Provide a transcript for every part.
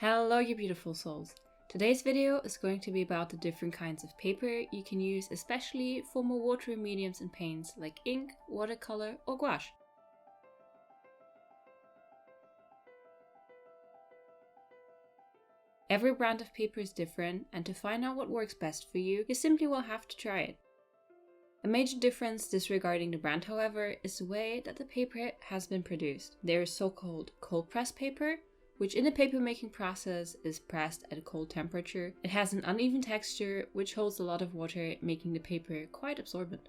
Hello you beautiful souls! Today's video is going to be about the different kinds of paper you can use, especially for more watery mediums and paints like ink, watercolor or gouache. Every brand of paper is different, and to find out what works best for you, you simply will have to try it. A major difference disregarding the brand, however, is the way that the paper has been produced. There is so-called cold press paper, which in the paper making process is pressed at a cold temperature. It has an uneven texture, which holds a lot of water, making the paper quite absorbent.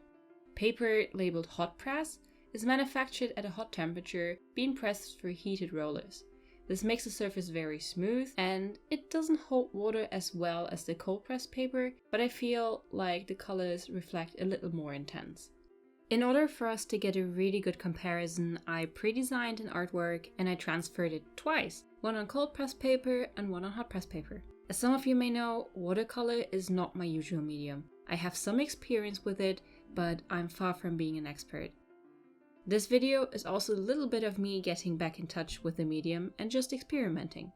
Paper labeled hot press is manufactured at a hot temperature, being pressed through heated rollers. This makes the surface very smooth, and it doesn't hold water as well as the cold pressed paper, but I feel like the colors reflect a little more intense. In order for us to get a really good comparison, I pre-designed an artwork and I transferred it twice, one on cold pressed paper and one on hot pressed paper. As some of you may know, watercolor is not my usual medium. I have some experience with it, but I'm far from being an expert. This video is also a little bit of me getting back in touch with the medium and just experimenting.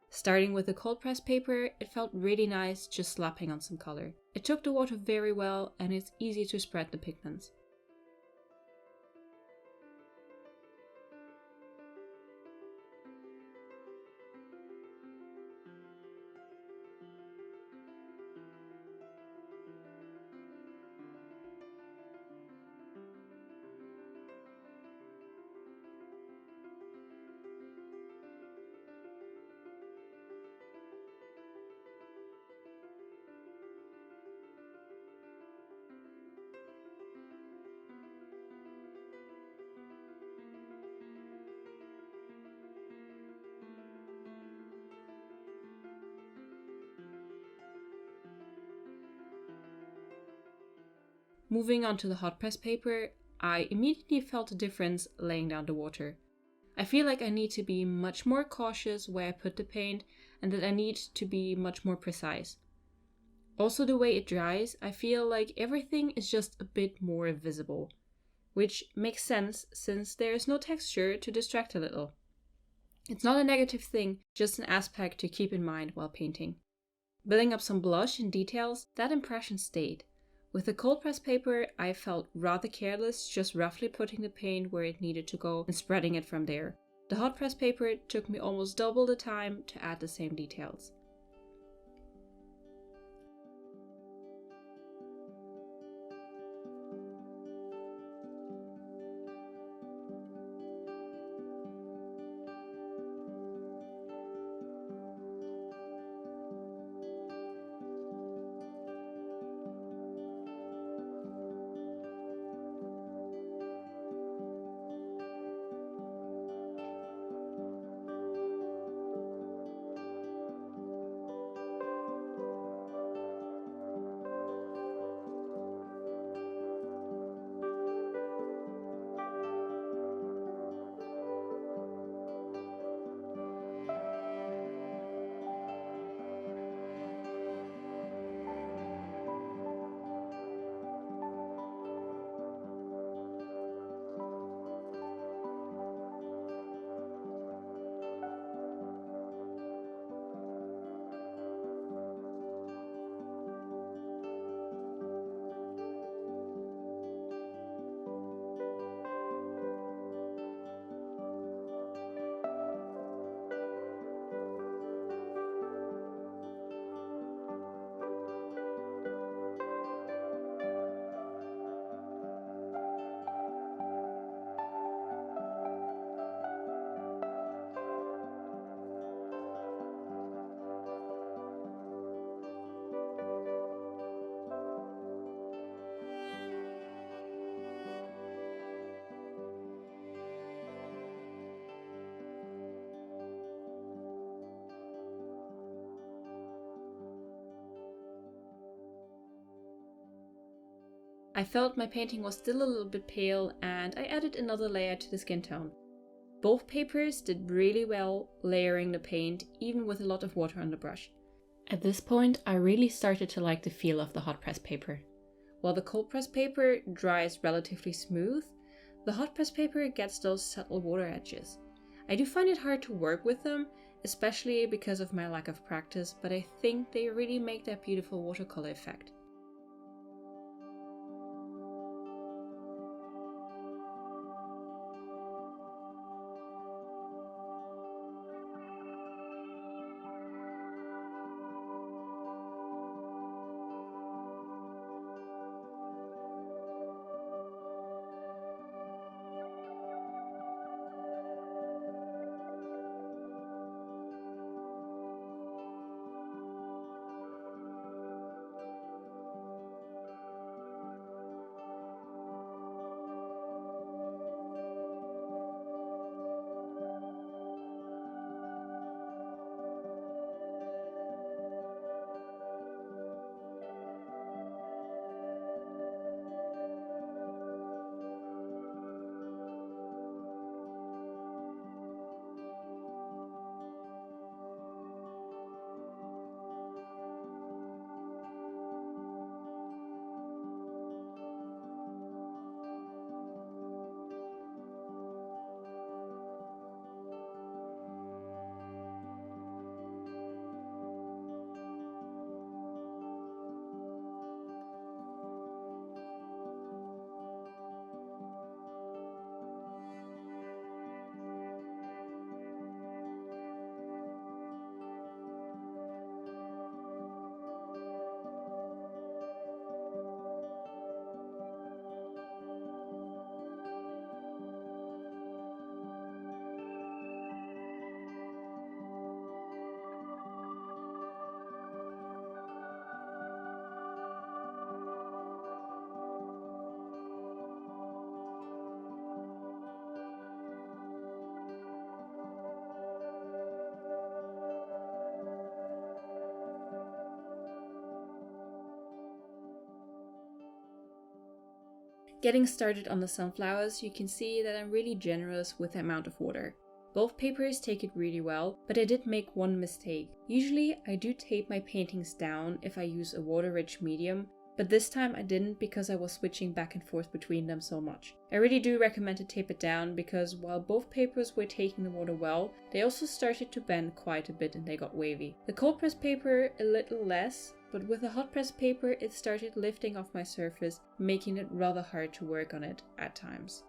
Starting with the cold pressed paper, it felt really nice just slapping on some color. It took the water very well and it's easy to spread the pigments. Moving on to the hot press paper, I immediately felt a difference laying down the water. I feel like I need to be much more cautious where I put the paint and that I need to be much more precise. Also, the way it dries, I feel like everything is just a bit more visible, which makes sense since there is no texture to distract a little. It's not a negative thing, just an aspect to keep in mind while painting. Building up some blush and details, that impression stayed. With the cold press paper, I felt rather careless, just roughly putting the paint where it needed to go and spreading it from there. The hot press paper took me almost double the time to add the same details. I felt my painting was still a little bit pale and I added another layer to the skin tone. Both papers did really well layering the paint, even with a lot of water on the brush. At this point, I really started to like the feel of the hot press paper. While the cold press paper dries relatively smooth, the hot press paper gets those subtle water edges. I do find it hard to work with them, especially because of my lack of practice, but I think they really make that beautiful watercolor effect. Getting started on the sunflowers, you can see that I'm really generous with the amount of water. Both papers take it really well, but I did make one mistake. Usually I do tape my paintings down if I use a water-rich medium, but this time I didn't because I was switching back and forth between them so much. I really do recommend to tape it down because while both papers were taking the water well, they also started to bend quite a bit and they got wavy. The cold press paper a little less, but with the hot press paper it started lifting off my surface, making it rather hard to work on it at times.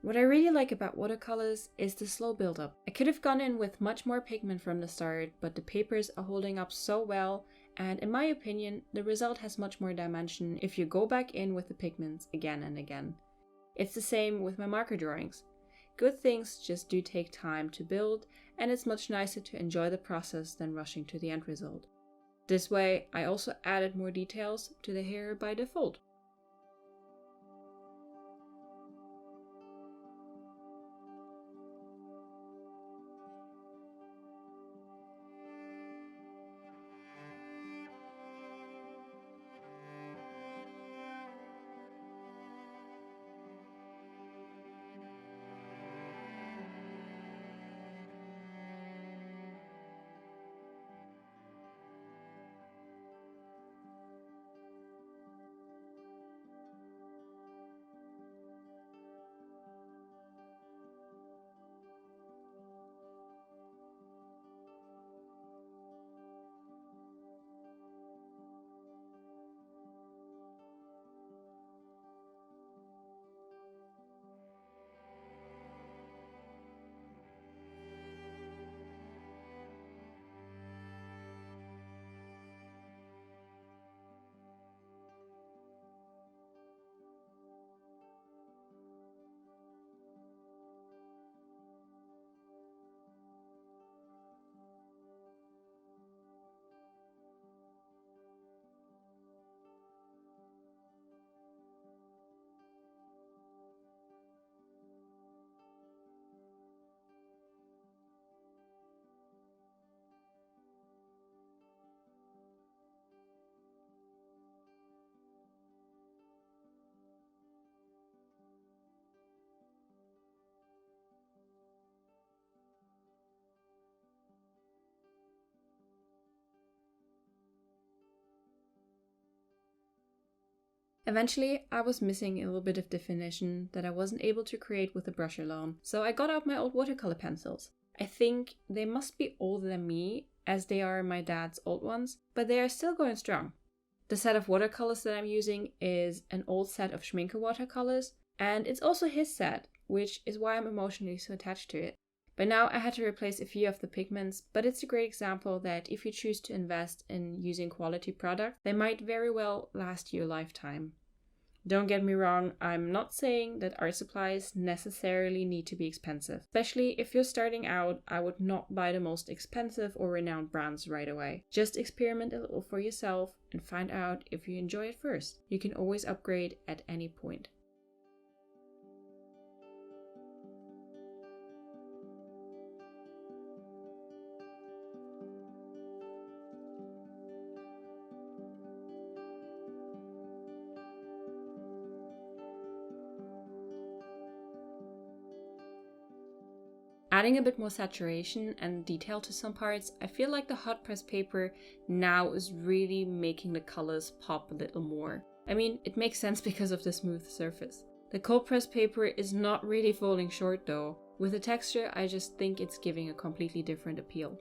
What I really like about watercolors is the slow build-up. I could have gone in with much more pigment from the start, but the papers are holding up so well, and in my opinion, the result has much more dimension if you go back in with the pigments again and again. It's the same with my marker drawings. Good things just do take time to build, and it's much nicer to enjoy the process than rushing to the end result. This way, I also added more details to the hair by default. Eventually, I was missing a little bit of definition that I wasn't able to create with the brush alone, so I got out my old watercolor pencils. I think they must be older than me, as they are my dad's old ones, but they are still going strong. The set of watercolors that I'm using is an old set of Schminke watercolors, and it's also his set, which is why I'm emotionally so attached to it. By now I had to replace a few of the pigments, but it's a great example that if you choose to invest in using quality products, they might very well last you a lifetime. Don't get me wrong, I'm not saying that art supplies necessarily need to be expensive. Especially if you're starting out, I would not buy the most expensive or renowned brands right away. Just experiment a little for yourself and find out if you enjoy it first. You can always upgrade at any point. Adding a bit more saturation and detail to some parts, I feel like the hot press paper now is really making the colors pop a little more. I mean, it makes sense because of the smooth surface. The cold press paper is not really falling short though. With the texture, I just think it's giving a completely different appeal.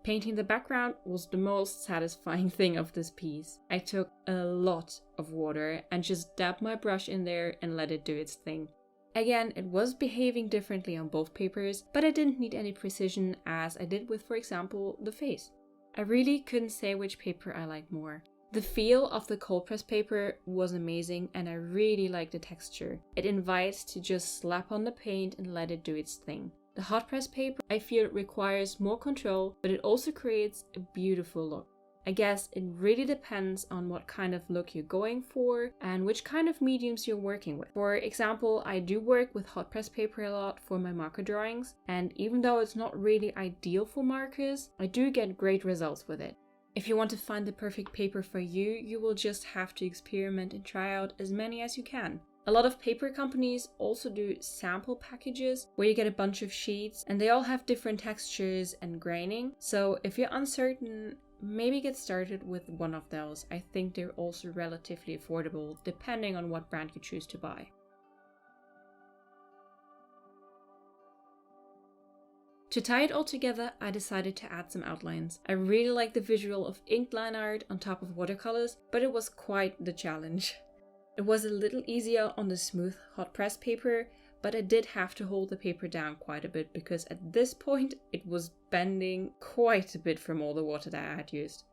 Painting the background was the most satisfying thing of this piece. I took a lot of water and just dabbed my brush in there and let it do its thing. Again, it was behaving differently on both papers, but I didn't need any precision as I did with, for example, the face. I really couldn't say which paper I liked more. The feel of the cold press paper was amazing and I really liked the texture. It invites to just slap on the paint and let it do its thing. The hot press paper, I feel, requires more control, but it also creates a beautiful look. I guess it really depends on what kind of look you're going for and which kind of mediums you're working with. For example, I do work with hot press paper a lot for my marker drawings, and even though it's not really ideal for markers, I do get great results with it. If you want to find the perfect paper for you, you will just have to experiment and try out as many as you can. A lot of paper companies also do sample packages where you get a bunch of sheets and they all have different textures and graining. So if you're uncertain, maybe get started with one of those. I think they're also relatively affordable depending on what brand you choose to buy. To tie it all together, I decided to add some outlines. I really like the visual of inked line art on top of watercolors, but it was quite the challenge. It was a little easier on the smooth hot press paper, but I did have to hold the paper down quite a bit because at this point it was bending quite a bit from all the water that I had used.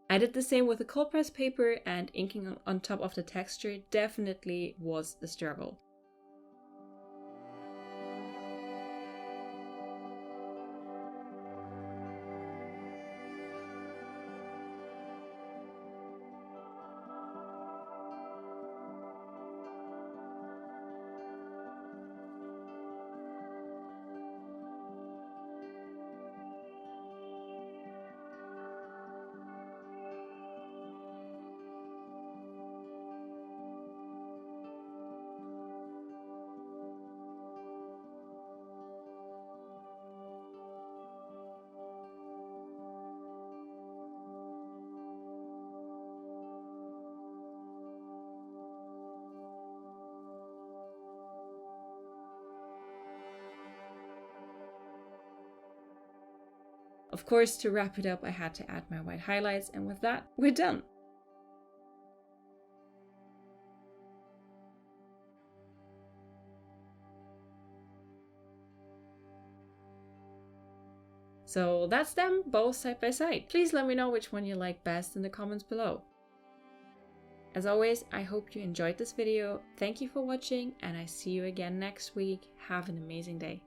I did the same with the cold press paper, and inking on top of the texture definitely was a struggle. Of course, to wrap it up, I had to add my white highlights, and with that, we're done! So that's them, both side by side. Please let me know which one you like best in the comments below. As always, I hope you enjoyed this video. Thank you for watching, and I see you again next week. Have an amazing day.